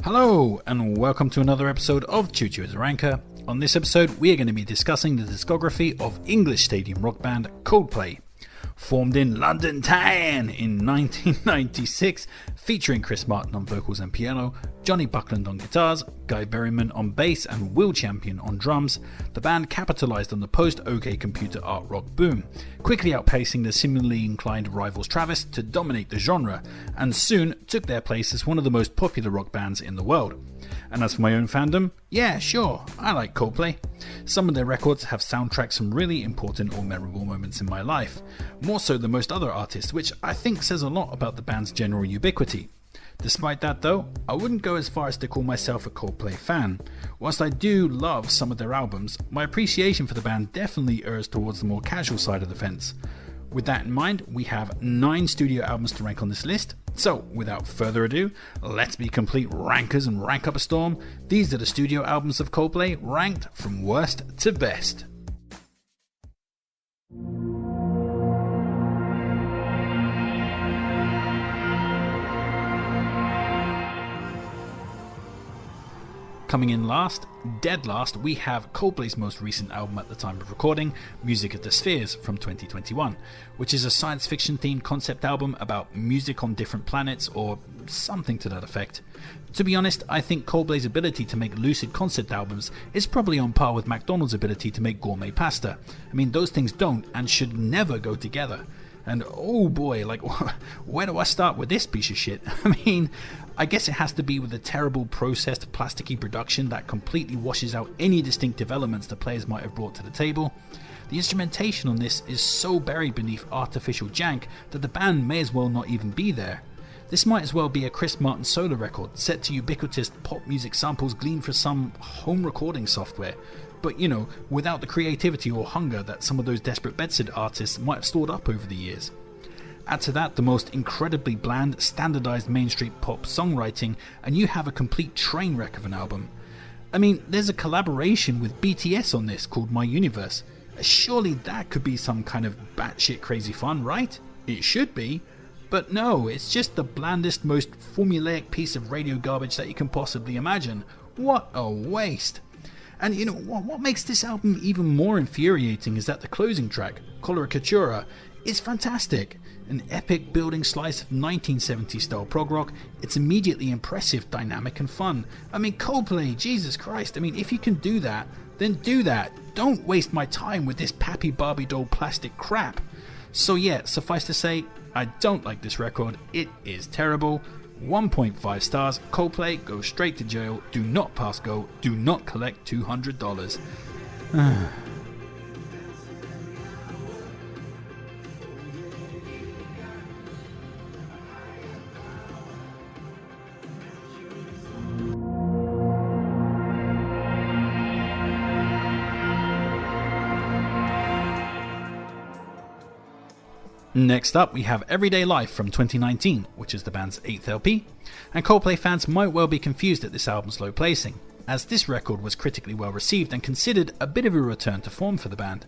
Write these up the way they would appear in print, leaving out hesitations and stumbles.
Hello and welcome to another episode of Chuchu as a Ranker. On this episode we are going to be discussing the discography of English stadium rock band Coldplay. Formed in London Town in 1996, featuring Chris Martin on vocals and piano, Johnny Buckland on guitars, Guy Berryman on bass and Will Champion on drums, the band capitalised on the post-OK Computer art rock boom, quickly outpacing the similarly inclined rivals Travis to dominate the genre, and soon took their place as one of the most popular rock bands in the world. And as for my own fandom, yeah, sure, I like Coldplay. Some of their records have soundtracked some really important or memorable moments in my life, more so than most other artists, which I think says a lot about the band's general ubiquity. Despite that though, I wouldn't go as far as to call myself a Coldplay fan. Whilst I do love some of their albums, my appreciation for the band definitely errs towards the more casual side of the fence. With that in mind, we have 9 studio albums to rank on this list. So, without further ado, let's be complete rankers and rank up a storm. These are the studio albums of Coldplay, ranked from worst to best. Coming in last, dead last, we have Coldplay's most recent album at the time of recording, Music of the Spheres from 2021, which is a science fiction themed concept album about music on different planets or something to that effect. To be honest, I think Coldplay's ability to make lucid concept albums is probably on par with McDonald's ability to make gourmet pasta. I mean, those things don't and should never go together. And oh boy, like, where do I start with this piece of shit? I mean, I guess it has to be with the terrible processed plasticky production that completely washes out any distinctive elements the players might have brought to the table. The instrumentation on this is so buried beneath artificial jank that the band may as well not even be there. This might as well be a Chris Martin solo record set to ubiquitous pop music samples gleaned from some home recording software. But you know, without the creativity or hunger that some of those desperate bedsit artists might have stored up over the years. Add to that the most incredibly bland, standardized mainstream pop songwriting, and you have a complete train wreck of an album. I mean, there's a collaboration with BTS on this called My Universe. Surely that could be some kind of batshit crazy fun, right? It should be. But no, it's just the blandest, most formulaic piece of radio garbage that you can possibly imagine. What a waste! And you know, what makes this album even more infuriating is that the closing track, Coloratura, is fantastic. An epic building slice of 1970s style prog rock. It's immediately impressive, dynamic and fun. I mean, Coldplay, Jesus Christ, I mean, if you can do that, then do that. Don't waste my time with this pappy Barbie doll plastic crap. So yeah, suffice to say, I don't like this record. It is terrible. 1.5 stars. Coldplay, go straight to jail. Do not pass go. Do not collect $200. Next up, we have Everyday Life from 2019, which is the band's 8th LP, and Coldplay fans might well be confused at this album's low placing, as this record was critically well received and considered a bit of a return to form for the band.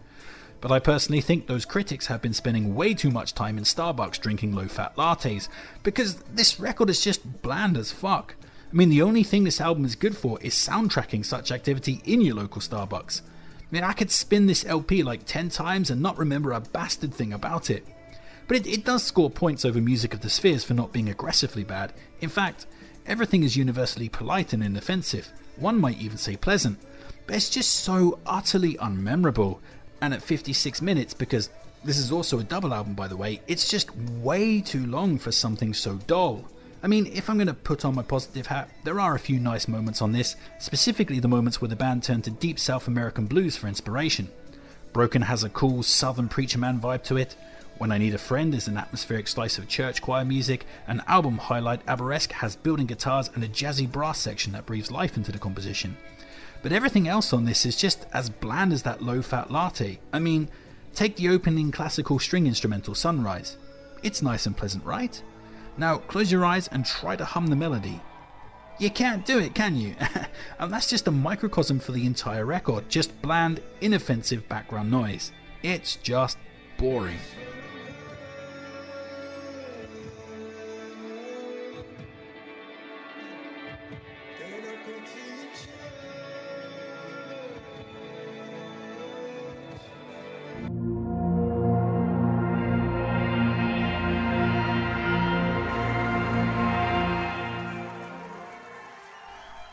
But I personally think those critics have been spending way too much time in Starbucks drinking low-fat lattes, because this record is just bland as fuck. I mean, the only thing this album is good for is soundtracking such activity in your local Starbucks. I mean, I could spin this LP like 10 times and not remember a bastard thing about it. But it does score points over Music of the Spheres for not being aggressively bad. In fact, everything is universally polite and inoffensive. One might even say pleasant. But it's just so utterly unmemorable. And at 56 minutes, because this is also a double album by the way, it's just way too long for something so dull. I mean, if I'm going to put on my positive hat, there are a few nice moments on this, specifically the moments where the band turned to deep South American blues for inspiration. Broken has a cool Southern Preacher Man vibe to it. When I Need a Friend is an atmospheric slice of church choir music, and album highlight Aberesque has building guitars and a jazzy brass section that breathes life into the composition. But everything else on this is just as bland as that low-fat latte. I mean, take the opening classical string instrumental Sunrise. It's nice and pleasant, right? Now close your eyes and try to hum the melody. You can't do it, can you? And that's just a microcosm for the entire record, just bland, inoffensive background noise. It's just boring.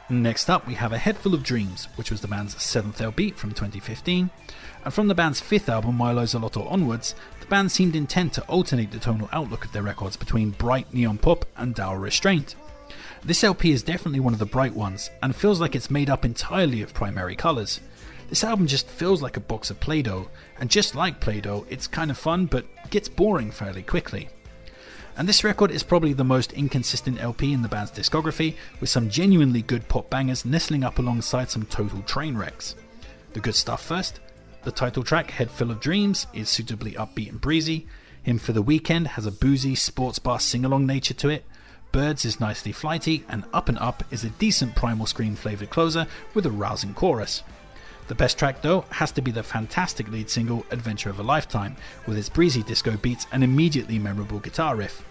Next up, we have A Head Full of Dreams, which was the band's 7th LP from 2015, and from the band's 5th album, Milo Xyloto onwards, the band seemed intent to alternate the tonal outlook of their records between bright neon pop and dour restraint. This LP is definitely one of the bright ones, and feels like it's made up entirely of primary colours. This album just feels like a box of Play-Doh, and just like Play-Doh, it's kind of fun, but gets boring fairly quickly. And this record is probably the most inconsistent LP in the band's discography, with some genuinely good pop bangers nestling up alongside some total train wrecks. The good stuff first. The title track, Head Full of Dreams, is suitably upbeat and breezy. Hymn for the Weekend has a boozy, sports bar sing-along nature to it. Birds is nicely flighty, and Up is a decent Primal Scream flavoured closer with a rousing chorus. The best track though has to be the fantastic lead single Adventure of a Lifetime, with its breezy disco beats and immediately memorable guitar riff.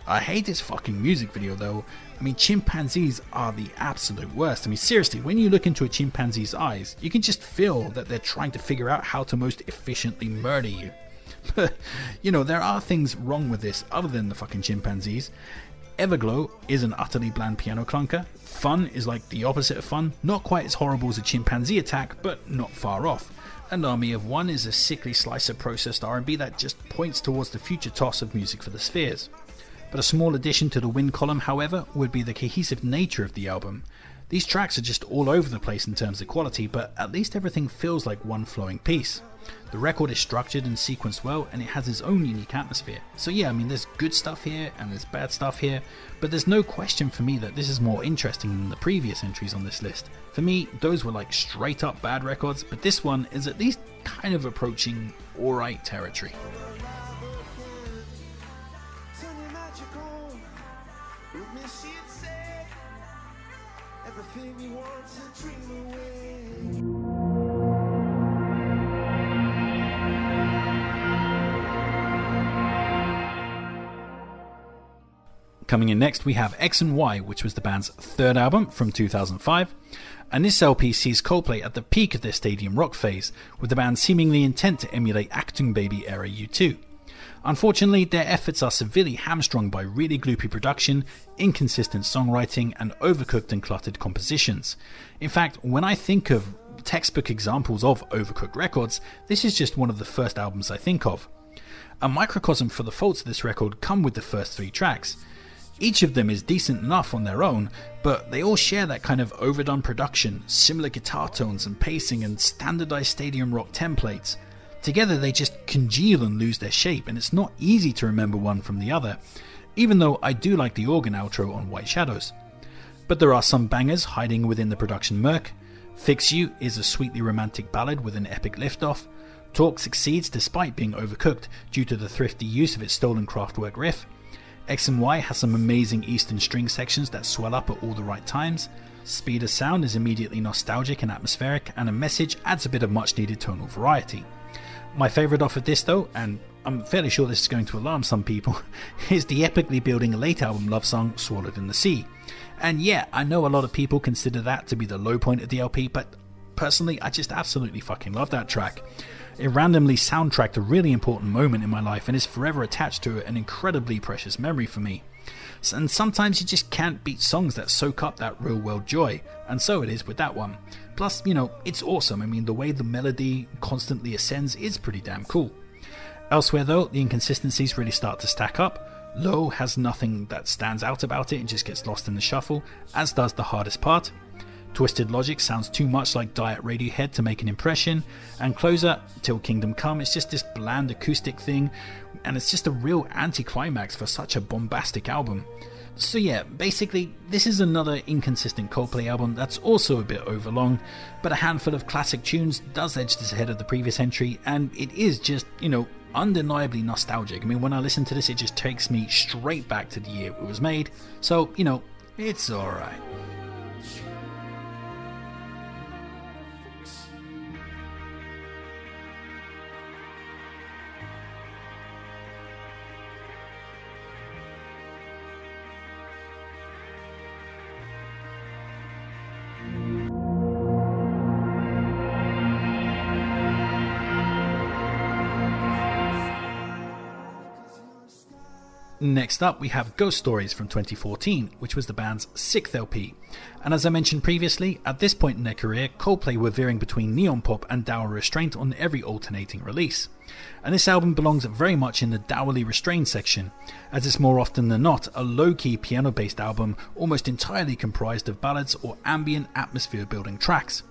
I hate this fucking music video though. I mean, chimpanzees are the absolute worst. I mean, seriously, when you look into a chimpanzee's eyes, you can just feel that they're trying to figure out how to most efficiently murder you. You know, there are things wrong with this other than the fucking chimpanzees. Everglow is an utterly bland piano clunker. Fun is like the opposite of fun, not quite as horrible as a chimpanzee attack, but not far off. And Army of One is a sickly slice of processed R&B that just points towards the future toss of music for the spheres. But a small addition to the win column, however, would be the cohesive nature of the album. These tracks are just all over the place in terms of quality, but at least everything feels like one flowing piece. The record is structured and sequenced well, and it has its own unique atmosphere. So yeah, I mean, there's good stuff here and there's bad stuff here, but there's no question for me that this is more interesting than the previous entries on this list. For me, those were like straight up bad records, but this one is at least kind of approaching alright territory. Coming in next, we have X and Y, which was the band's 3rd album from 2005, and this LP sees Coldplay at the peak of their stadium rock phase, with the band seemingly intent to emulate Achtung Baby era U2. Unfortunately, their efforts are severely hamstrung by really gloopy production, inconsistent songwriting, and overcooked and cluttered compositions. In fact, when I think of textbook examples of overcooked records, this is just one of the first albums I think of. A microcosm for the faults of this record come with the first 3 tracks. Each of them is decent enough on their own, but they all share that kind of overdone production, similar guitar tones and pacing, and standardized stadium rock templates. Together they just congeal and lose their shape, and it's not easy to remember one from the other, even though I do like the organ outro on White Shadows. But there are some bangers hiding within the production murk. Fix You is a sweetly romantic ballad with an epic liftoff. Talk succeeds despite being overcooked due to the thrifty use of its stolen Kraftwerk riff. X and Y has some amazing Eastern string sections that swell up at all the right times. Speed of Sound is immediately nostalgic and atmospheric, and A Message adds a bit of much needed tonal variety. My favourite off of this though, and I'm fairly sure this is going to alarm some people, is the epically building late album love song Swallowed in the Sea. And yeah, I know a lot of people consider that to be the low point of the LP, but personally I just absolutely fucking love that track. It randomly soundtracked a really important moment in my life and is forever attached to an incredibly precious memory for me. And sometimes you just can't beat songs that soak up that real world joy, and so it is with that one. Plus, you know, it's awesome. I mean, the way the melody constantly ascends is pretty damn cool. Elsewhere though, the inconsistencies really start to stack up. Low has nothing that stands out about it and just gets lost in the shuffle, as does the hardest part. Twisted Logic sounds too much like Diet Radiohead to make an impression, and Closer, Till Kingdom Come, is just this bland acoustic thing, and it's just a real anticlimax for such a bombastic album. So yeah, basically this is another inconsistent Coldplay album that's also a bit overlong, but a handful of classic tunes does edge this ahead of the previous entry, and it is just, you know, undeniably nostalgic. I mean, when I listen to this, it just takes me straight back to the year it was made, so, you know, it's alright. Next up, we have Ghost Stories from 2014, which was the band's 6th LP. And as I mentioned previously, at this point in their career, Coldplay were veering between neon pop and dour restraint on every alternating release. And this album belongs very much in the dourly restrained section, as it's more often than not a low-key piano-based album almost entirely comprised of ballads or ambient atmosphere-building tracks.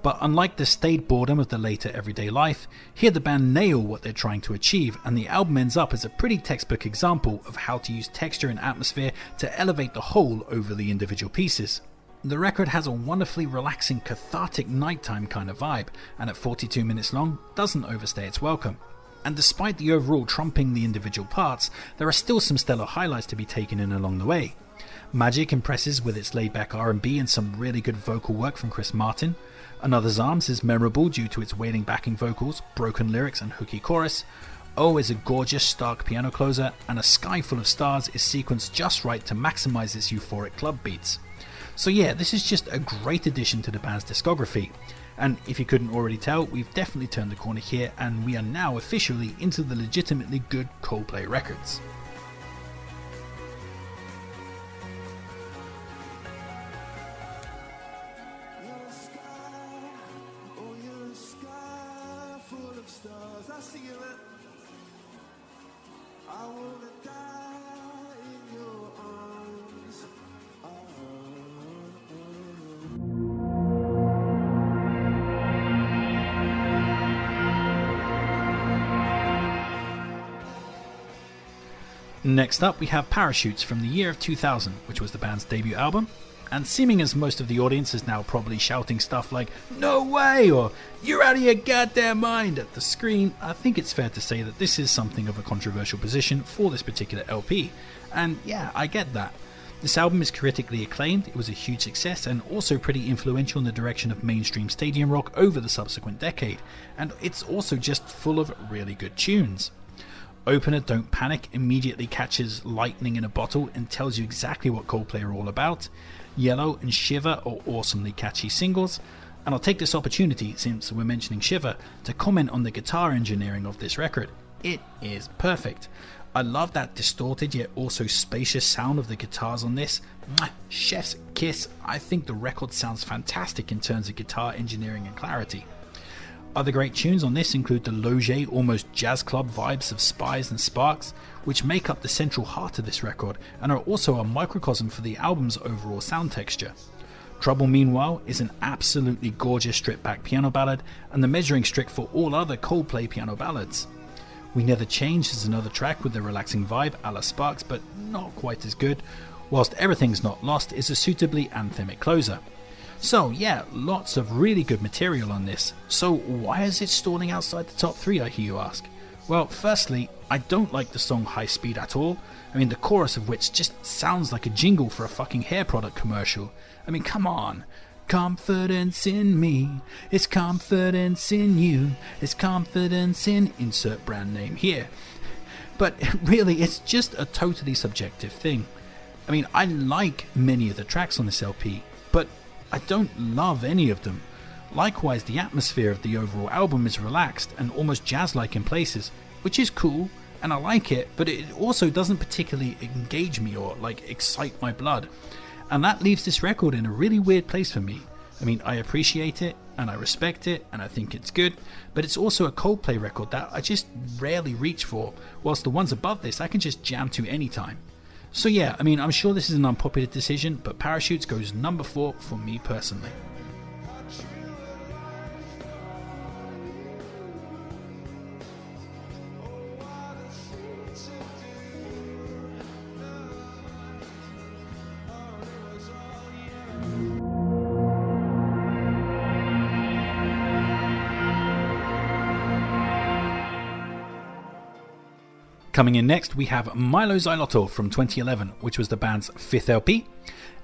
But unlike the staid boredom of the later everyday life, here the band nail what they're trying to achieve, and the album ends up as a pretty textbook example of how to use texture and atmosphere to elevate the whole over the individual pieces. The record has a wonderfully relaxing, cathartic nighttime kind of vibe, and at 42 minutes long, doesn't overstay its welcome. And despite the overall trumping the individual parts, there are still some stellar highlights to be taken in along the way. Magic impresses with its laid-back R&B and some really good vocal work from Chris Martin. Another's Arms is memorable due to its wailing backing vocals, broken lyrics and hooky chorus. Oh is a gorgeous, stark piano closer, and A Sky Full of Stars is sequenced just right to maximise its euphoric club beats. So yeah, this is just a great addition to the band's discography. And if you couldn't already tell, we've definitely turned the corner here, and we are now officially into the legitimately good Coldplay records. Next up, we have Parachutes from the year of 2000, which was the band's debut album. And seeming as most of the audience is now probably shouting stuff like "No way!" or "You're out of your goddamn mind" at the screen, I think it's fair to say that this is something of a controversial position for this particular LP. And yeah, I get that. This album is critically acclaimed, it was a huge success, and also pretty influential in the direction of mainstream stadium rock over the subsequent decade. And it's also just full of really good tunes. Opener Don't Panic immediately catches lightning in a bottle and tells you exactly what Coldplay are all about. Yellow and Shiver are awesomely catchy singles, and I'll take this opportunity, since we're mentioning Shiver, to comment on the guitar engineering of this record. It is perfect. I love that distorted yet also spacious sound of the guitars on this. Mwah, chef's kiss. I think the record sounds fantastic in terms of guitar engineering and clarity. Other great tunes on this include the loge, almost jazz club vibes of Spies and Sparks, which make up the central heart of this record and are also a microcosm for the album's overall sound texture. Trouble, meanwhile, is an absolutely gorgeous stripped-back piano ballad and the measuring stick for all other Coldplay piano ballads. We Never Change is another track with a relaxing vibe a la Sparks, but not quite as good, whilst Everything's Not Lost is a suitably anthemic closer. So yeah, lots of really good material on this. So why is it stalling outside the top 3, I hear you ask? Well, firstly, I don't like the song High Speed at all. I mean, the chorus of which just sounds like a jingle for a fucking hair product commercial. I mean, come on. Confidence in me, it's confidence in you, it's confidence in insert brand name here. But really, it's just a totally subjective thing. I mean, I like many of the tracks on this LP, but I don't love any of them. Likewise, the atmosphere of the overall album is relaxed and almost jazz-like in places, which is cool, and I like it, but it also doesn't particularly engage me or excite my blood. And that leaves this record in a really weird place for me. I mean, I appreciate it, and I respect it, and I think it's good, but it's also a Coldplay record that I just rarely reach for, whilst the ones above this I can just jam to anytime. So yeah, I mean, I'm sure this is an unpopular decision, but Parachutes goes number 4 for me personally. Coming in next, we have Milo Xyloto from 2011, which was the band's 5th LP.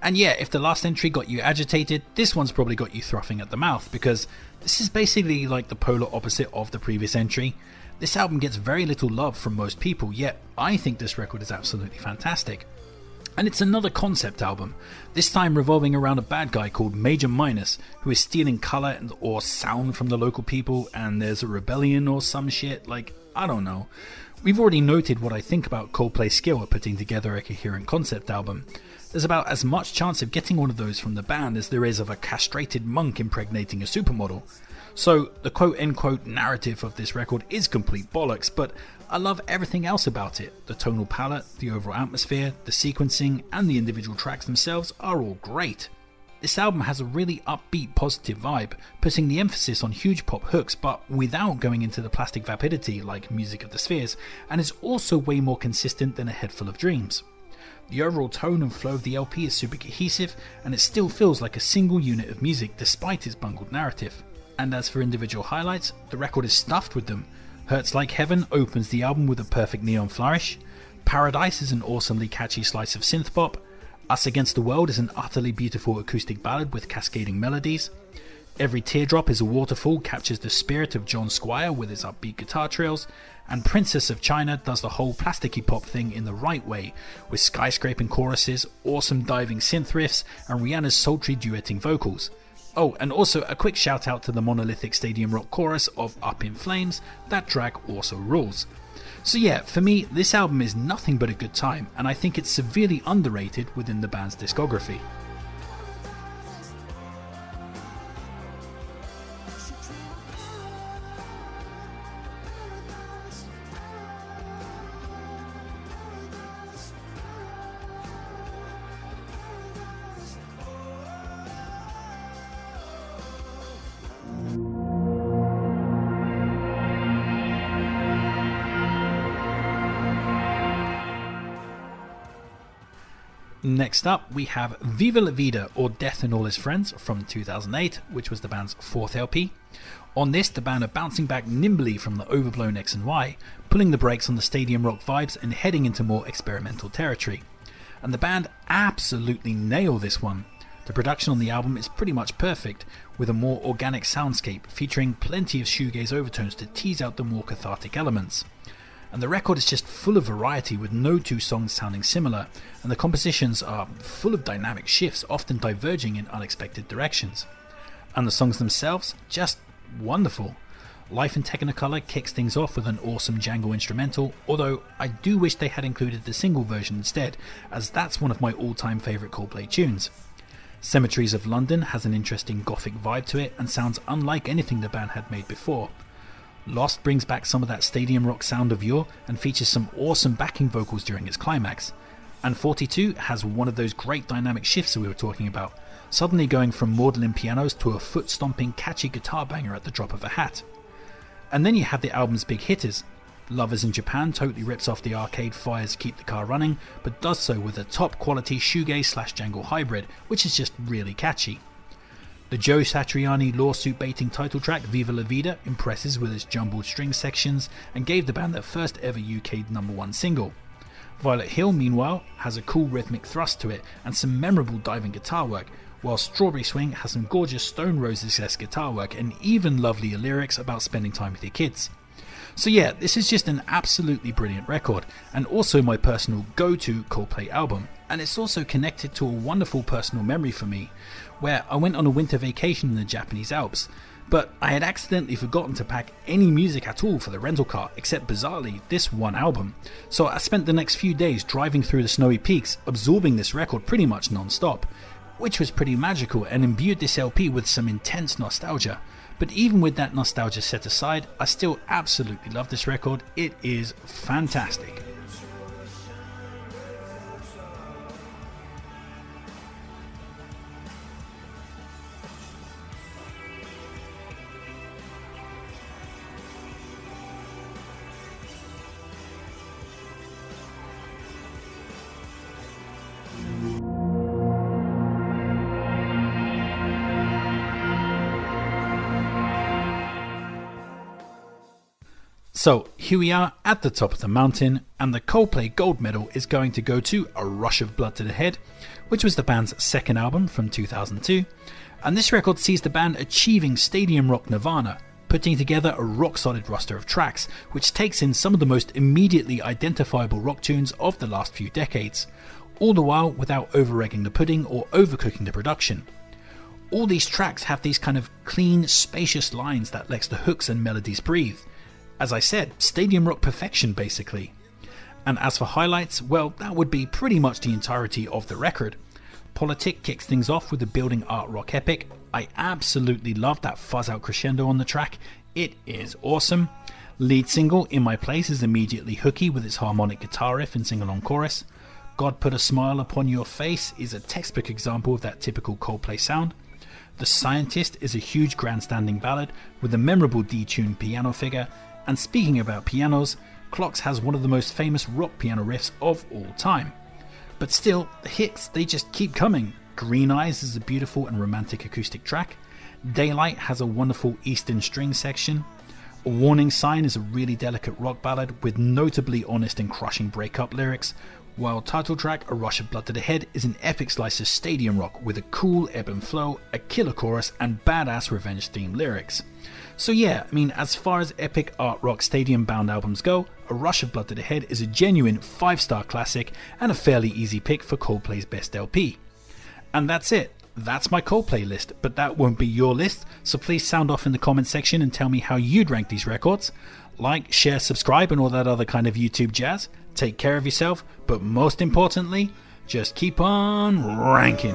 And yeah, if the last entry got you agitated, this one's probably got you frothing at the mouth, because this is basically like the polar opposite of the previous entry. This album gets very little love from most people, yet I think this record is absolutely fantastic. And it's another concept album, this time revolving around a bad guy called Major Minus, who is stealing colour or sound from the local people, and there's a rebellion or some shit, I don't know. We've already noted what I think about Coldplay's skill at putting together a coherent concept album. There's about as much chance of getting one of those from the band as there is of a castrated monk impregnating a supermodel. So the quote-unquote narrative of this record is complete bollocks, but I love everything else about it. The tonal palette, the overall atmosphere, the sequencing, and the individual tracks themselves are all great. This album has a really upbeat, positive vibe, putting the emphasis on huge pop hooks but without going into the plastic vapidity like Music of the Spheres, and is also way more consistent than A Head Full of Dreams. The overall tone and flow of the LP is super cohesive, and it still feels like a single unit of music despite its bungled narrative. And as for individual highlights, the record is stuffed with them. Hurts Like Heaven opens the album with a perfect neon flourish. Paradise is an awesomely catchy slice of synth pop. Us Against the World is an utterly beautiful acoustic ballad with cascading melodies. Every Teardrop is a Waterfall captures the spirit of John Squire with his upbeat guitar trills. And Princess of China does the whole plasticky pop thing in the right way, with skyscraping choruses, awesome diving synth riffs, and Rihanna's sultry duetting vocals. Oh, and also a quick shout out to the monolithic stadium rock chorus of Up in Flames. That track also rules. So yeah, for me, this album is nothing but a good time, and I think it's severely underrated within the band's discography. Next up, we have Viva La Vida, or Death and All His Friends, from 2008, which was the band's fourth LP. On this, the band are bouncing back nimbly from the overblown X and Y, pulling the brakes on the stadium rock vibes and heading into more experimental territory. And the band absolutely nail this one. The production on the album is pretty much perfect, with a more organic soundscape featuring plenty of shoegaze overtones to tease out the more cathartic elements. And the record is just full of variety, with no two songs sounding similar, and the compositions are full of dynamic shifts, often diverging in unexpected directions. And the songs themselves, just wonderful. Life in Technicolor kicks things off with an awesome jangle instrumental, although I do wish they had included the single version instead, as that's one of my all-time favourite Coldplay tunes. Cemeteries of London has an interesting gothic vibe to it and sounds unlike anything the band had made before. Lost brings back some of that stadium rock sound of yore and features some awesome backing vocals during its climax. And 42 has one of those great dynamic shifts that we were talking about, suddenly going from maudlin pianos to a foot-stomping catchy guitar banger at the drop of a hat. And then you have the album's big hitters. Lovers in Japan totally rips off the Arcade Fire's Keep the Car Running, but does so with a top quality shoegaze/jangle hybrid, which is just really catchy. The Joe Satriani lawsuit baiting title track Viva La Vida impresses with its jumbled string sections and gave the band their first ever UK #1 single. Violet Hill, meanwhile, has a cool rhythmic thrust to it and some memorable diving guitar work, while Strawberry Swing has some gorgeous Stone Roses-esque guitar work and even lovelier lyrics about spending time with your kids. So yeah, this is just an absolutely brilliant record, and also my personal go-to Coldplay album. And it's also connected to a wonderful personal memory for me, where I went on a winter vacation in the Japanese Alps, but I had accidentally forgotten to pack any music at all for the rental car, except bizarrely this one album. So I spent the next few days driving through the snowy peaks, absorbing this record pretty much non-stop, which was pretty magical and imbued this LP with some intense nostalgia. But even with that nostalgia set aside, I still absolutely love this record. It is fantastic. So here we are at the top of the mountain, and the Coldplay gold medal is going to go to A Rush of Blood to the Head, which was the band's second album from 2002, and this record sees the band achieving stadium rock nirvana, putting together a rock solid roster of tracks, which takes in some of the most immediately identifiable rock tunes of the last few decades, all the while without over-egging the pudding or overcooking the production. All these tracks have these kind of clean, spacious lines that lets the hooks and melodies breathe. As I said, stadium rock perfection basically. And as for highlights, well, that would be pretty much the entirety of the record. Politic kicks things off with a building art rock epic. I absolutely love that fuzz out crescendo on the track. It is awesome. Lead single, In My Place, is immediately hooky with its harmonic guitar riff and sing-along chorus. God Put a Smile Upon Your Face is a textbook example of that typical Coldplay sound. The Scientist is a huge grandstanding ballad with a memorable detuned piano figure. And speaking about pianos, Clocks has one of the most famous rock piano riffs of all time. But still, the hits, they just keep coming. Green Eyes is a beautiful and romantic acoustic track. Daylight has a wonderful Eastern string section. A Warning Sign is a really delicate rock ballad with notably honest and crushing breakup lyrics, while title track A Rush of Blood to the Head is an epic slice of stadium rock with a cool ebb and flow, a killer chorus and badass revenge theme lyrics. So yeah, I mean, as far as epic art rock stadium bound albums go, A Rush of Blood to the Head is a genuine 5-star classic and a fairly easy pick for Coldplay's best LP. And that's it. That's my Coldplay list, but that won't be your list, so please sound off in the comment section and tell me how you'd rank these records. Like, share, subscribe and all that other kind of YouTube jazz. Take care of yourself, but most importantly, just keep on ranking.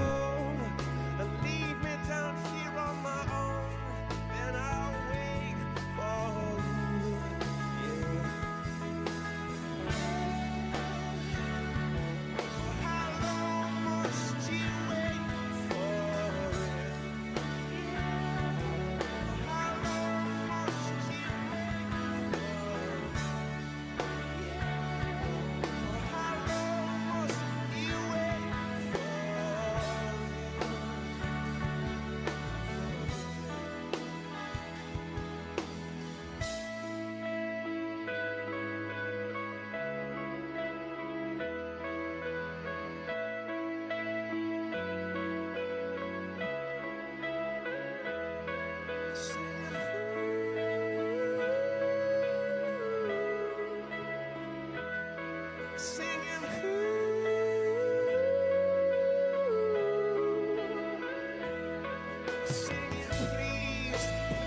Singing, please.